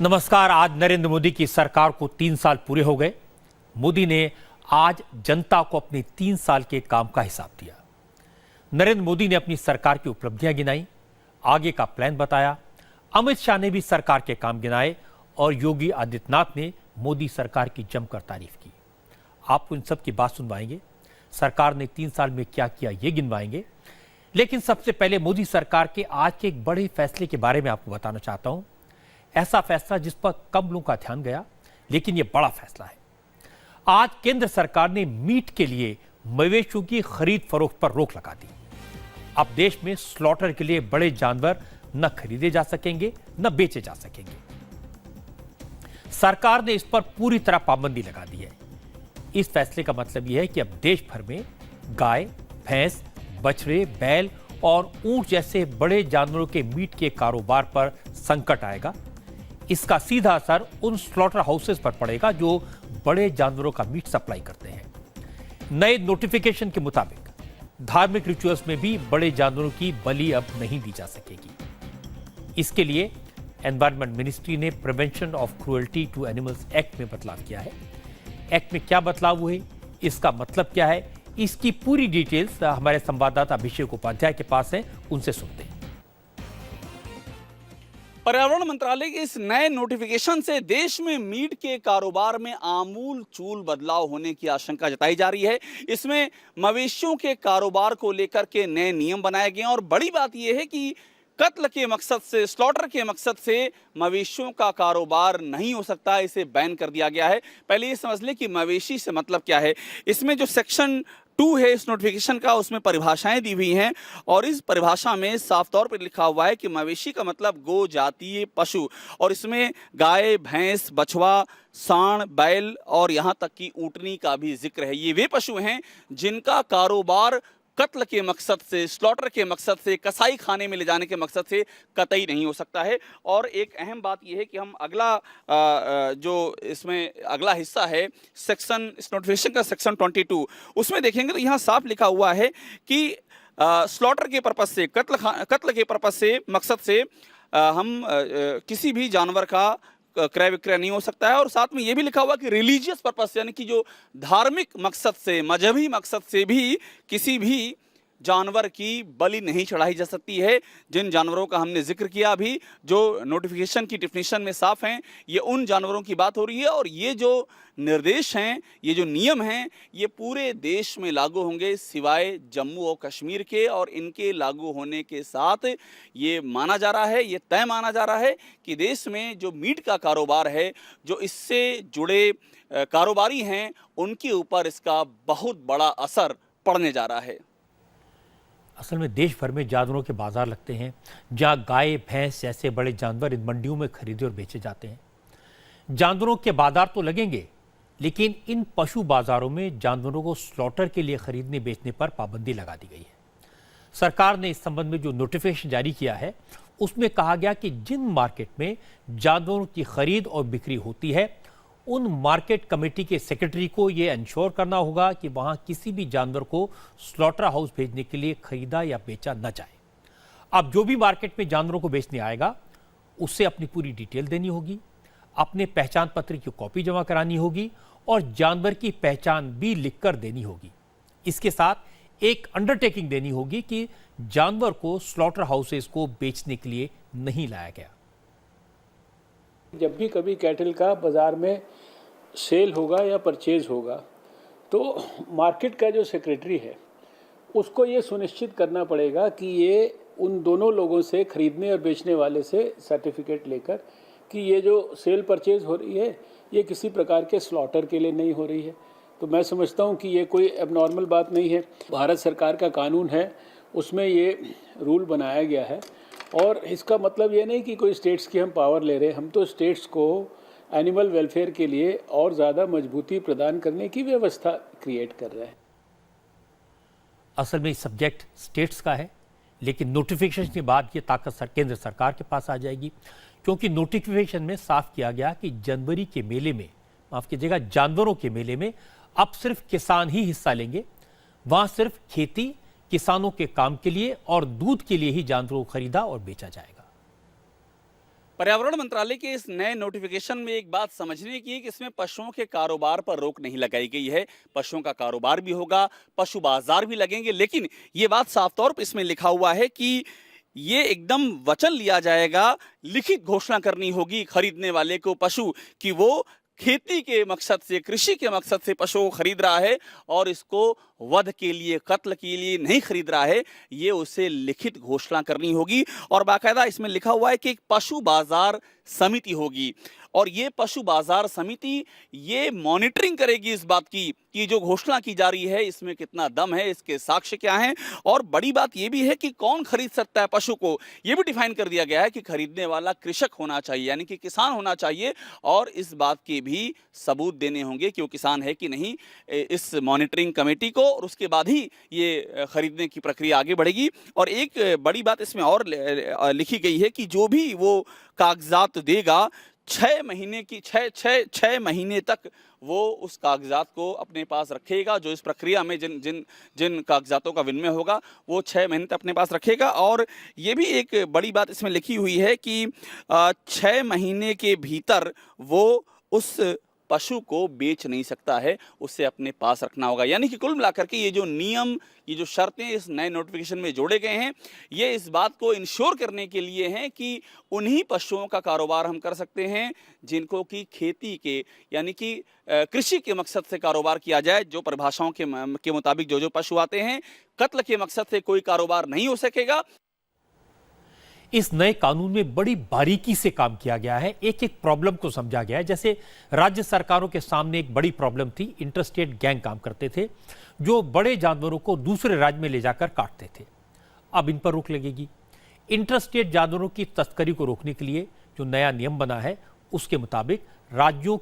नमस्कार। आज नरेंद्र मोदी की सरकार को 3 साल पूरे हो गए। मोदी ने आज जनता को अपने 3 साल के काम का हिसाब दिया। नरेंद्र मोदी ने अपनी सरकार की उपलब्धियां गिनाई, आगे का प्लान बताया। अमित शाह ने भी सरकार के काम गिनाए और योगी आदित्यनाथ ने मोदी सरकार की जमकर तारीफ की। आपको इन सब की बात सुनवाएंगे। सरकार ने 3 साल में क्या किया ये गिनवाएंगे। लेकिन सबसे पहले मोदी सरकार के आज के एक बड़े फैसले के बारे में आपको बताना चाहता हूं। ऐसा फैसला जिस पर कम लोगों का ध्यान गया, लेकिन यह बड़ा फैसला है। आज केंद्र सरकार ने मीट के लिए मवेशियों की खरीद फरोख्त पर रोक लगा दी। अब देश में स्लॉटर के लिए बड़े जानवर न खरीदे जा सकेंगे न बेचे जा सकेंगे। सरकार ने इस पर पूरी तरह पाबंदी लगा दी है। इस फैसले का मतलब यह है कि अब देश भर में गाय, भैंस, बछड़े, बैल और ऊंट जैसे बड़े जानवरों के मीट के कारोबार पर संकट आएगा। इसका सीधा असर उन स्लॉटर हाउसेस पर पड़ेगा जो बड़े जानवरों का मीट सप्लाई करते हैं। नए नोटिफिकेशन के मुताबिक धार्मिक रिचुअल्स में भी बड़े जानवरों की बलि अब नहीं दी जा सकेगी। इसके लिए एनवायरमेंट मिनिस्ट्री ने prevention of cruelty to animals act में बदलाव किया है। एक्ट में क्या बदलाव हुए, इसका मतलब क्या है, इसकी पूरी डिटेल्स हमारे संवाददाता अभिषेक उपाध्याय के पास है, उनसे सुनते हैं। पर्यावरण मंत्रालय के इस नए नोटिफिकेशन से देश में मीट के कारोबार में आमूल चूल बदलाव होने की आशंका जताई जा रही है। इसमें मवेशियों के कारोबार को लेकर के नए नियम बनाए गए हैं और बड़ी बात यह है कि कत्ल के मकसद से, स्लॉटर के मकसद से मवेशियों का कारोबार नहीं हो सकता, इसे बैन कर दिया गया है। पहले ये समझ लें कि मवेशी से मतलब क्या है। इसमें जो सेक्शन 2 है इस नोटिफिकेशन का, उसमें परिभाषाएं दी हुई हैं और इस परिभाषा में साफ तौर पर लिखा हुआ है कि मवेशी का मतलब गो जातीय पशु, और इसमें गाय, भैंस, बछवा, सांड, बैल और यहाँ तक कि ऊँटनी का भी जिक्र है। ये वे पशु हैं जिनका कारोबार कत्ल के मकसद से, स्लॉटर के मकसद से, कसाई खाने में ले जाने के मकसद से कतई नहीं हो सकता है। और एक अहम बात यह है कि हम अगला जो इसमें अगला हिस्सा है सेक्शन, इस नोटिफिकेशन का सेक्शन 22, उसमें देखेंगे तो यहाँ साफ लिखा हुआ है कि स्लॉटर के पर्पज से, कत्ल के पर्पज से, मकसद से हम किसी भी जानवर का क्रय विक्रय नहीं हो सकता है। और साथ में यह भी लिखा हुआ कि रिलीजियस पर्पस, यानी कि जो धार्मिक मकसद से, मजहबी मकसद से भी किसी भी जानवर की बलि नहीं चढ़ाई जा सकती है। जिन जानवरों का हमने जिक्र किया अभी, जो नोटिफिकेशन की डेफिनेशन में साफ हैं, ये उन जानवरों की बात हो रही है। और ये जो निर्देश हैं, ये जो नियम हैं, ये पूरे देश में लागू होंगे सिवाय जम्मू और कश्मीर के। और इनके लागू होने के साथ ये माना जा रहा है, ये तय माना जा रहा है कि देश में जो मीट का कारोबार है, जो इससे जुड़े कारोबारी हैं, उनके ऊपर इसका बहुत बड़ा असर पड़ने जा रहा है। असल में देश भर में जानवरों के बाजार लगते हैं, जहां गाय, भैंस जैसे बड़े जानवर इन मंडियों में खरीदे और बेचे जाते हैं। जानवरों के बाजार तो लगेंगे, लेकिन इन पशु बाजारों में जानवरों को स्लॉटर के लिए खरीदने बेचने पर पाबंदी लगा दी गई है। सरकार ने इस संबंध में जो नोटिफिकेशन जारी किया है, उसमें कहा गया कि जिन मार्केट में जानवरों की खरीद और बिक्री होती है, उन मार्केट कमेटी के सेक्रेटरी को यह इंश्योर करना होगा कि वहां किसी भी जानवर को स्लॉटर हाउस भेजने के लिए खरीदा या बेचा न जाए। अब जो भी मार्केट में जानवरों को बेचने आएगा, उससे अपनी पूरी डिटेल देनी होगी, अपने पहचान पत्र की कॉपी जमा करानी होगी और जानवर की पहचान भी लिखकर देनी होगी। इसके साथ एक अंडरटेकिंग देनी होगी कि जानवर को स्लॉटर हाउसेस को बेचने के लिए नहीं लाया गया। जब भी कभी कैटल का बाज़ार में सेल होगा या परचेज होगा, तो मार्केट का जो सेक्रेटरी है उसको ये सुनिश्चित करना पड़ेगा कि ये उन दोनों लोगों से, खरीदने और बेचने वाले से सर्टिफिकेट लेकर कि ये जो सेल परचेज हो रही है ये किसी प्रकार के स्लॉटर के लिए नहीं हो रही है। तो मैं समझता हूँ कि ये कोई एबनॉर्मल बात नहीं है। भारत सरकार का कानून है, उसमें ये रूल बनाया गया है। और इसका मतलब ये नहीं कि कोई स्टेट्स की हम पावर ले रहे हैं, हम तो स्टेट्स को एनिमल वेलफेयर के लिए और ज़्यादा मजबूती प्रदान करने की व्यवस्था क्रिएट कर रहे हैं। असल में सब्जेक्ट स्टेट्स का है, लेकिन नोटिफिकेशन के बाद ये ताकत केंद्र सरकार के पास आ जाएगी, क्योंकि नोटिफिकेशन में साफ किया गया कि जनवरी के मेले में, माफ कीजिएगा, जानवरों के मेले में अब सिर्फ किसान ही हिस्सा लेंगे। वहां सिर्फ खेती, किसानों के काम के लिए और दूध के लिए ही जानवरों को खरीदा और बेचा जाएगा। पर्यावरण मंत्रालय के इस नए नोटिफिकेशन में एक बात समझने की है कि इसमें पशुओं के कारोबार पर रोक नहीं लगाई गई है। पशुओं का कारोबार भी होगा, पशु बाजार भी लगेंगे, लेकिन ये बात साफ तौर पर इसमें लिखा हुआ है कि ये एकदम वचन लिया जाएगा, लिखित घोषणा करनी होगी खरीदने वाले को पशु कि वो खेती के मकसद से, कृषि के मकसद से पशु को खरीद रहा है और इसको वध के लिए, कत्ल के लिए नहीं खरीद रहा है। ये उसे लिखित घोषणा करनी होगी और बाकायदा इसमें लिखा हुआ है कि एक पशु बाजार समिति होगी और ये पशु बाजार समिति ये मॉनिटरिंग करेगी इस बात की कि जो घोषणा की जा रही है इसमें कितना दम है, इसके साक्ष्य क्या हैं। और बड़ी बात ये भी है कि कौन खरीद सकता है पशु को, ये भी डिफाइन कर दिया गया है कि खरीदने वाला कृषक होना चाहिए, यानी कि किसान होना चाहिए और इस बात के भी सबूत देने होंगे कि वो किसान है कि नहीं इस मॉनिटरिंग कमेटी को, और उसके बाद ही ये खरीदने की प्रक्रिया आगे बढ़ेगी। और एक बड़ी बात इसमें और लिखी गई है कि जो भी वो कागजात देगा 6 महीने तक वो उस कागजात को अपने पास रखेगा। जो इस प्रक्रिया में जिन कागजातों का विनिमय होगा वो 6 महीने तक अपने पास रखेगा। और ये भी एक बड़ी बात इसमें लिखी हुई है कि 6 महीने के भीतर वो उस पशु को बेच नहीं सकता है, उसे अपने पास रखना होगा। यानी कि कुल मिलाकर के ये जो नियम, ये जो शर्तें इस नए नोटिफिकेशन में जोड़े गए हैं, ये इस बात को इंश्योर करने के लिए हैं कि उन्हीं पशुओं का कारोबार हम कर सकते हैं जिनको कि खेती के यानी कि कृषि के मकसद से कारोबार किया जाए। जो परिभाषाओं के मुताबिक जो पशु आते हैं, कत्ल के मकसद से कोई कारोबार नहीं हो सकेगा। इस नए कानून में बड़ी बारीकी से काम किया गया है, एक एक प्रॉब्लम को समझा गया है। जैसे राज्य सरकारों के सामने एक बड़ी प्रॉब्लम थी, इंटरस्टेट गैंग काम करते थे जो बड़े जानवरों को दूसरे राज्य में ले जाकर काटते थे। अब इन पर रोक लगेगी। इंटरस्टेट जानवरों की तस्करी को रोकने के लिए जो नया नियम बना है उसके मुताबिक राज्यों